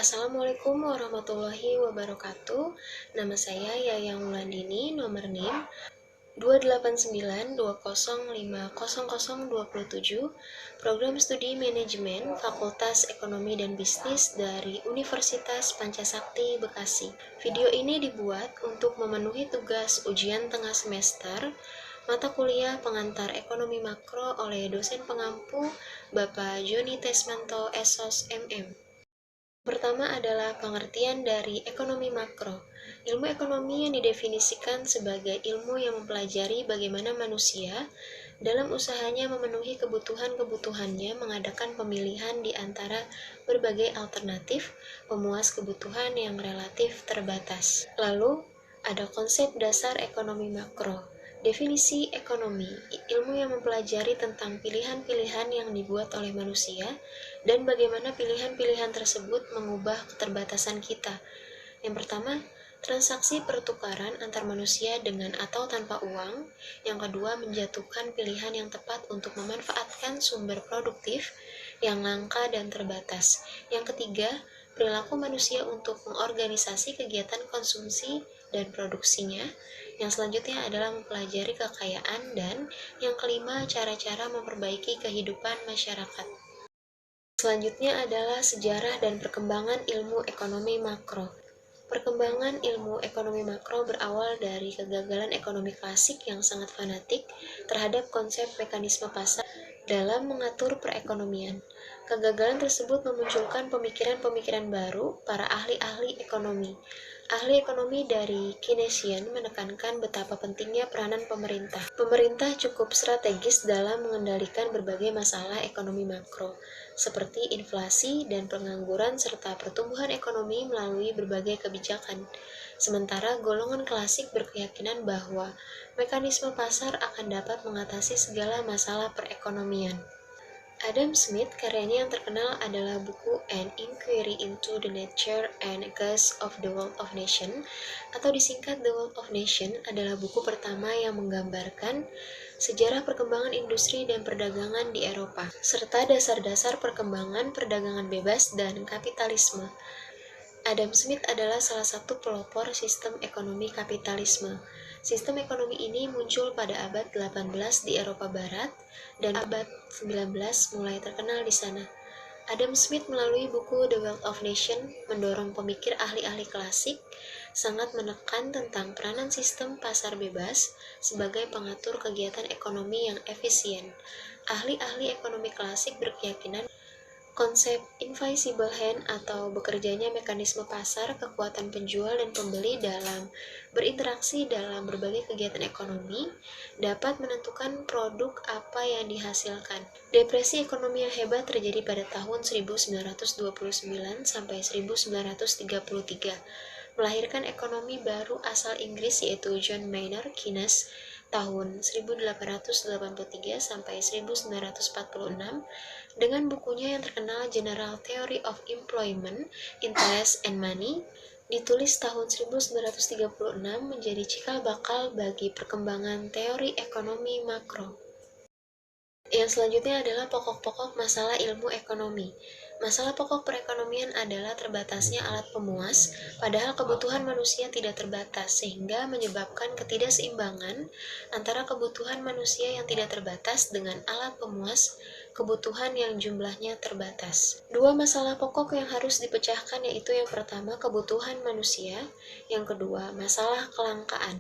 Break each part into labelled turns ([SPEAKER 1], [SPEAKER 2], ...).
[SPEAKER 1] Assalamualaikum warahmatullahi wabarakatuh. Nama saya Yayang Wulandini, nomor NIM 28920500027, Program Studi Manajemen Fakultas Ekonomi dan Bisnis dari Universitas Pancasakti, Bekasi. Video ini dibuat untuk memenuhi tugas ujian tengah semester mata kuliah pengantar ekonomi makro oleh dosen pengampu Bapak Joni Tesmanto SOS MM. Pertama adalah pengertian dari ekonomi makro. Ilmu ekonomi yang didefinisikan sebagai ilmu yang mempelajari bagaimana manusia dalam usahanya memenuhi kebutuhan-kebutuhannya mengadakan pemilihan di antara berbagai alternatif pemuas kebutuhan yang relatif terbatas. Lalu, ada konsep dasar ekonomi makro. Definisi ekonomi, ilmu yang mempelajari tentang pilihan-pilihan yang dibuat oleh manusia dan bagaimana pilihan-pilihan tersebut mengubah keterbatasan kita. Yang pertama, transaksi pertukaran antar manusia dengan atau tanpa uang. Yang kedua, menjatuhkan pilihan yang tepat untuk memanfaatkan sumber produktif yang langka dan terbatas. Yang ketiga, perilaku manusia untuk mengorganisasi kegiatan konsumsi dan produksinya. Yang selanjutnya adalah mempelajari kekayaan, dan yang kelima, cara-cara memperbaiki kehidupan masyarakat. Selanjutnya adalah sejarah dan perkembangan ilmu ekonomi makro. Perkembangan ilmu ekonomi makro berawal dari kegagalan ekonomi klasik yang sangat fanatik terhadap konsep mekanisme pasar dalam mengatur perekonomian. Kegagalan tersebut memunculkan pemikiran-pemikiran baru para ahli-ahli ekonomi. Ahli ekonomi dari Keynesian menekankan betapa pentingnya peranan pemerintah. Pemerintah cukup strategis dalam mengendalikan berbagai masalah ekonomi makro, seperti inflasi dan pengangguran serta pertumbuhan ekonomi melalui berbagai kebijakan. Sementara golongan klasik berkeyakinan bahwa mekanisme pasar akan dapat mengatasi segala masalah perekonomian. Adam Smith, karyanya yang terkenal adalah buku An Inquiry into the Nature and Cause of the Wealth of Nations, atau disingkat The Wealth of Nations, adalah buku pertama yang menggambarkan sejarah perkembangan industri dan perdagangan di Eropa, serta dasar-dasar perkembangan perdagangan bebas dan kapitalisme. Adam Smith adalah salah satu pelopor sistem ekonomi kapitalisme. Sistem ekonomi ini muncul pada abad 18 di Eropa Barat, dan abad 19 mulai terkenal di sana. Adam Smith melalui buku The Wealth of Nations mendorong pemikir ahli-ahli klasik sangat menekan tentang peranan sistem pasar bebas sebagai pengatur kegiatan ekonomi yang efisien. Ahli-ahli ekonomi klasik berkeyakinan konsep invisible hand atau bekerjanya mekanisme pasar, kekuatan penjual dan pembeli dalam berinteraksi dalam berbagai kegiatan ekonomi dapat menentukan produk apa yang dihasilkan. Depresi ekonomi yang hebat terjadi pada tahun 1929 sampai 1933, melahirkan ekonomi baru asal Inggris yaitu John Maynard Keynes tahun 1883 sampai 1946 dengan bukunya yang terkenal General Theory of Employment, Interest and Money, ditulis tahun 1936, menjadi cikal bakal bagi perkembangan teori ekonomi makro. Yang selanjutnya adalah pokok-pokok masalah ilmu ekonomi. Masalah pokok perekonomian adalah terbatasnya alat pemuas, padahal kebutuhan manusia tidak terbatas, sehingga menyebabkan ketidakseimbangan antara kebutuhan manusia yang tidak terbatas dengan alat pemuas kebutuhan yang jumlahnya terbatas. Dua masalah pokok yang harus dipecahkan yaitu yang pertama kebutuhan manusia, yang kedua masalah kelangkaan.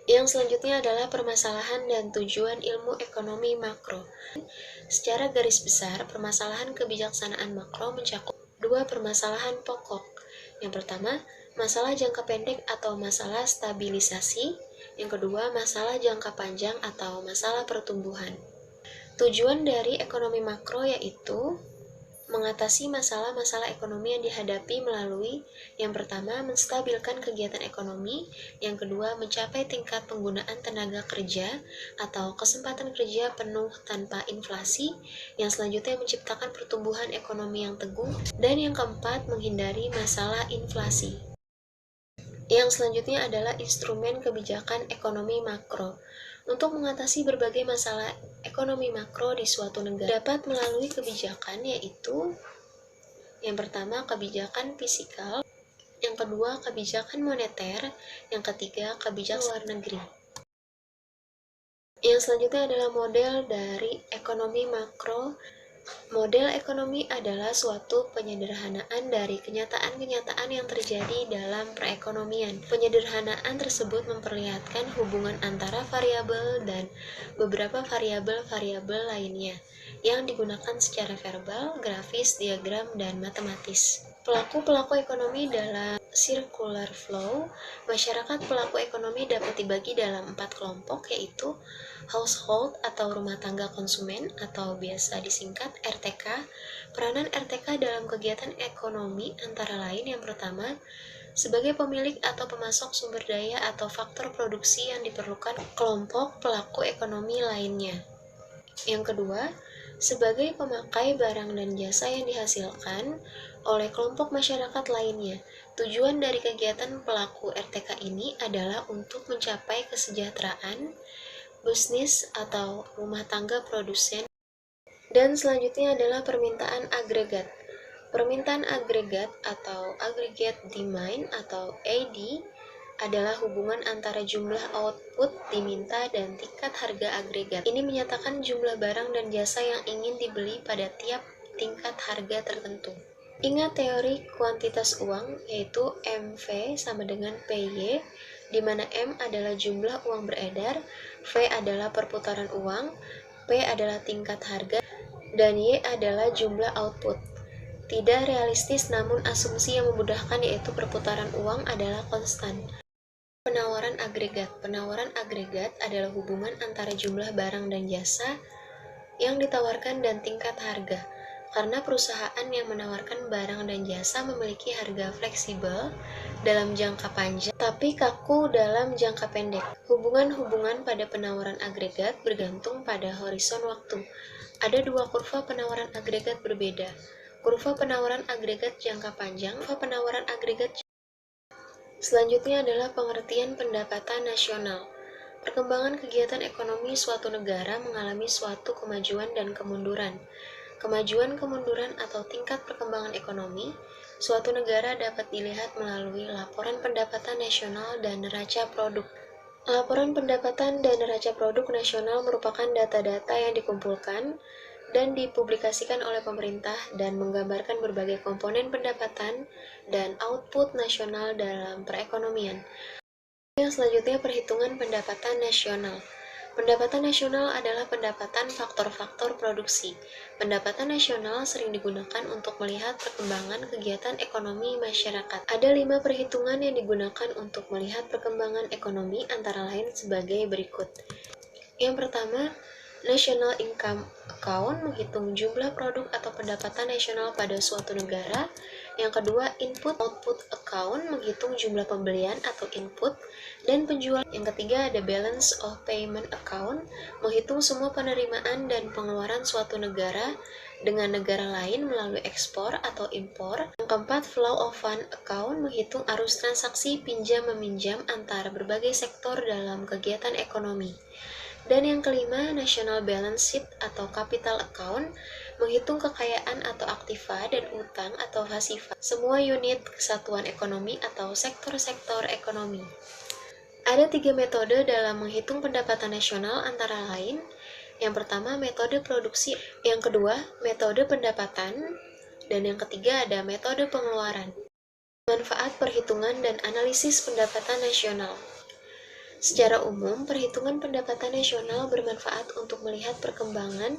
[SPEAKER 1] Yang selanjutnya adalah permasalahan dan tujuan ilmu ekonomi makro. Secara garis besar, permasalahan kebijaksanaan makro mencakup dua permasalahan pokok. Yang pertama, masalah jangka pendek atau masalah stabilisasi. Yang kedua, masalah jangka panjang atau masalah pertumbuhan. Tujuan dari ekonomi makro yaitu mengatasi masalah-masalah ekonomi yang dihadapi melalui yang pertama, menstabilkan kegiatan ekonomi, yang kedua, mencapai tingkat penggunaan tenaga kerja atau kesempatan kerja penuh tanpa inflasi, yang selanjutnya menciptakan pertumbuhan ekonomi yang teguh, dan yang keempat, menghindari masalah inflasi. Yang selanjutnya adalah instrumen kebijakan ekonomi makro. Untuk mengatasi berbagai masalah ekonomi makro di suatu negara dapat melalui kebijakan, yaitu Yang pertama, kebijakan fiskal. Yang kedua, kebijakan moneter. Yang ketiga, kebijakan luar negeri. Yang selanjutnya adalah model dari ekonomi makro. Model ekonomi adalah suatu penyederhanaan dari kenyataan-kenyataan yang terjadi dalam perekonomian. Penyederhanaan tersebut memperlihatkan hubungan antara variabel dan beberapa variabel-variabel lainnya yang digunakan secara verbal, grafis, diagram, dan matematis. Pelaku-pelaku ekonomi dalam circular flow. Masyarakat pelaku ekonomi dapat dibagi dalam 4 kelompok, yaitu household atau rumah tangga konsumen atau biasa disingkat RTK. Peranan RTK dalam kegiatan ekonomi antara lain yang pertama, sebagai pemilik atau pemasok sumber daya atau faktor produksi yang diperlukan kelompok pelaku ekonomi lainnya. Yang kedua, sebagai pemakai barang dan jasa yang dihasilkan oleh kelompok masyarakat lainnya. Tujuan dari kegiatan pelaku RTK ini adalah untuk mencapai kesejahteraan bisnis atau rumah tangga produsen. Dan selanjutnya adalah permintaan agregat. Permintaan agregat atau aggregate demand atau AD adalah hubungan antara jumlah output diminta dan tingkat harga agregat. Ini menyatakan jumlah barang dan jasa yang ingin dibeli pada tiap tingkat harga tertentu. Ingat teori kuantitas uang, yaitu MV sama dengan PY, di mana M adalah jumlah uang beredar, V adalah perputaran uang, P adalah tingkat harga, dan Y adalah jumlah output. Tidak realistis namun asumsi yang memudahkan, yaitu perputaran uang adalah konstan. Penawaran agregat. Penawaran agregat adalah hubungan antara jumlah barang dan jasa yang ditawarkan dan tingkat harga. Karena perusahaan yang menawarkan barang dan jasa memiliki harga fleksibel dalam jangka panjang, tapi kaku dalam jangka pendek. Hubungan-hubungan pada penawaran agregat bergantung pada horizon waktu. Ada dua kurva penawaran agregat berbeda. Kurva penawaran agregat jangka panjang, kurva penawaran agregat. Selanjutnya adalah pengertian pendapatan nasional. Perkembangan kegiatan ekonomi suatu negara mengalami suatu kemajuan dan kemunduran. Kemajuan-kemunduran atau tingkat perkembangan ekonomi suatu negara dapat dilihat melalui laporan pendapatan nasional dan neraca produk. Laporan pendapatan dan neraca produk nasional merupakan data-data yang dikumpulkan dan dipublikasikan oleh pemerintah dan menggambarkan berbagai komponen pendapatan dan output nasional dalam perekonomian. Yang selanjutnya, perhitungan pendapatan nasional. Pendapatan nasional adalah pendapatan faktor-faktor produksi. Pendapatan nasional sering digunakan untuk melihat perkembangan kegiatan ekonomi masyarakat. Ada 5 perhitungan yang digunakan untuk melihat perkembangan ekonomi, antara lain sebagai berikut. Yang pertama, National Income Account menghitung jumlah produk atau pendapatan nasional pada suatu negara. Yang kedua, Input-Output Account menghitung jumlah pembelian atau input dan penjualan. Yang ketiga, ada Balance of Payment Account menghitung semua penerimaan dan pengeluaran suatu negara dengan negara lain melalui ekspor atau impor. Yang keempat, Flow of Fund Account menghitung arus transaksi pinjam-meminjam antara berbagai sektor dalam kegiatan ekonomi. Dan yang kelima, National Balance Sheet atau Capital Account menghitung kekayaan atau aktiva dan utang atau pasifa semua unit kesatuan ekonomi atau sektor-sektor ekonomi. Ada 3 metode dalam menghitung pendapatan nasional, antara lain yang pertama, metode produksi, yang kedua, metode pendapatan, dan yang ketiga ada metode pengeluaran. Manfaat perhitungan dan analisis pendapatan nasional. Secara umum, perhitungan pendapatan nasional bermanfaat untuk melihat perkembangan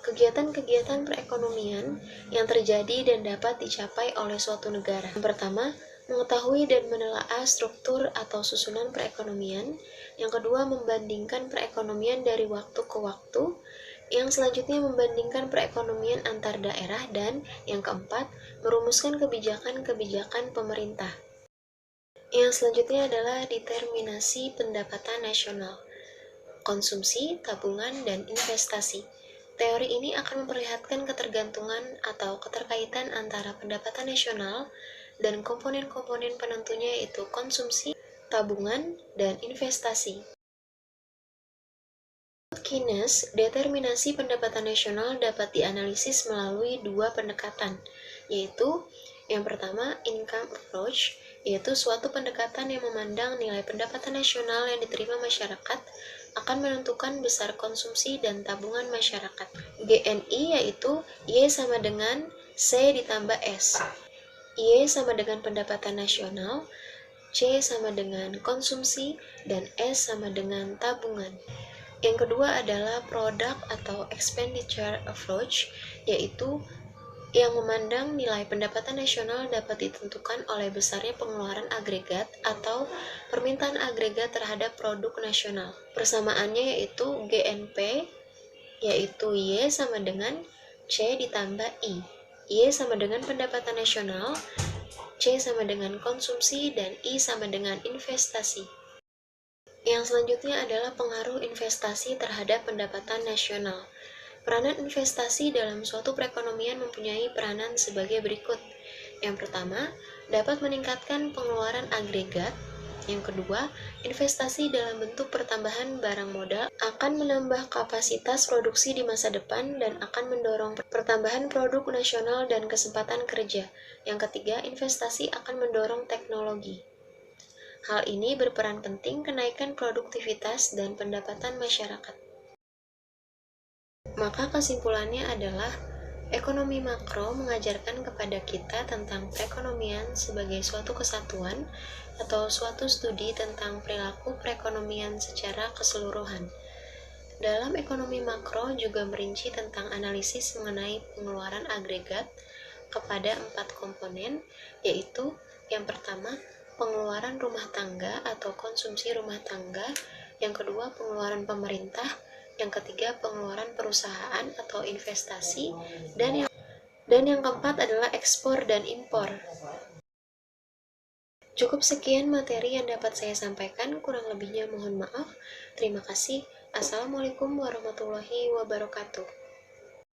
[SPEAKER 1] kegiatan-kegiatan perekonomian yang terjadi dan dapat dicapai oleh suatu negara. Yang pertama, mengetahui dan menelaah struktur atau susunan perekonomian. Yang kedua, membandingkan perekonomian dari waktu ke waktu. Yang selanjutnya, membandingkan perekonomian antar daerah. Dan yang keempat, merumuskan kebijakan-kebijakan pemerintah. Yang selanjutnya adalah determinasi pendapatan nasional, konsumsi, tabungan, dan investasi. Teori ini akan memperlihatkan ketergantungan atau keterkaitan antara pendapatan nasional dan komponen-komponen penentunya, yaitu konsumsi, tabungan, dan investasi. Keynes, determinasi pendapatan nasional dapat dianalisis melalui dua pendekatan, yaitu yang pertama, income approach, yaitu suatu pendekatan yang memandang nilai pendapatan nasional yang diterima masyarakat akan menentukan besar konsumsi dan tabungan masyarakat. GNI yaitu Y sama dengan C ditambah S. Y sama dengan pendapatan nasional, C sama dengan konsumsi, dan S sama dengan tabungan. Yang kedua adalah product atau expenditure approach, yaitu yang memandang nilai pendapatan nasional dapat ditentukan oleh besarnya pengeluaran agregat atau permintaan agregat terhadap produk nasional. Persamaannya yaitu GNP, yaitu Y sama dengan C ditambah I. Y sama dengan pendapatan nasional, C sama dengan konsumsi, dan I sama dengan investasi. Yang selanjutnya adalah pengaruh investasi terhadap pendapatan nasional. Peranan investasi dalam suatu perekonomian mempunyai peranan sebagai berikut. Yang pertama, dapat meningkatkan pengeluaran agregat. Yang kedua, investasi dalam bentuk pertambahan barang modal akan menambah kapasitas produksi di masa depan dan akan mendorong pertambahan produk nasional dan kesempatan kerja. Yang ketiga, investasi akan mendorong teknologi. Hal ini berperan penting kenaikan produktivitas dan pendapatan masyarakat. Maka kesimpulannya adalah ekonomi makro mengajarkan kepada kita tentang perekonomian sebagai suatu kesatuan atau suatu studi tentang perilaku perekonomian secara keseluruhan. Dalam ekonomi makro juga merinci tentang analisis mengenai pengeluaran agregat kepada 4 komponen, yaitu yang pertama, pengeluaran rumah tangga atau konsumsi rumah tangga, yang kedua, pengeluaran pemerintah, yang ketiga, pengeluaran perusahaan atau investasi, dan yang keempat adalah ekspor dan impor. Cukup sekian materi yang dapat saya sampaikan, kurang lebihnya mohon maaf. Terima kasih. Assalamualaikum warahmatullahi wabarakatuh.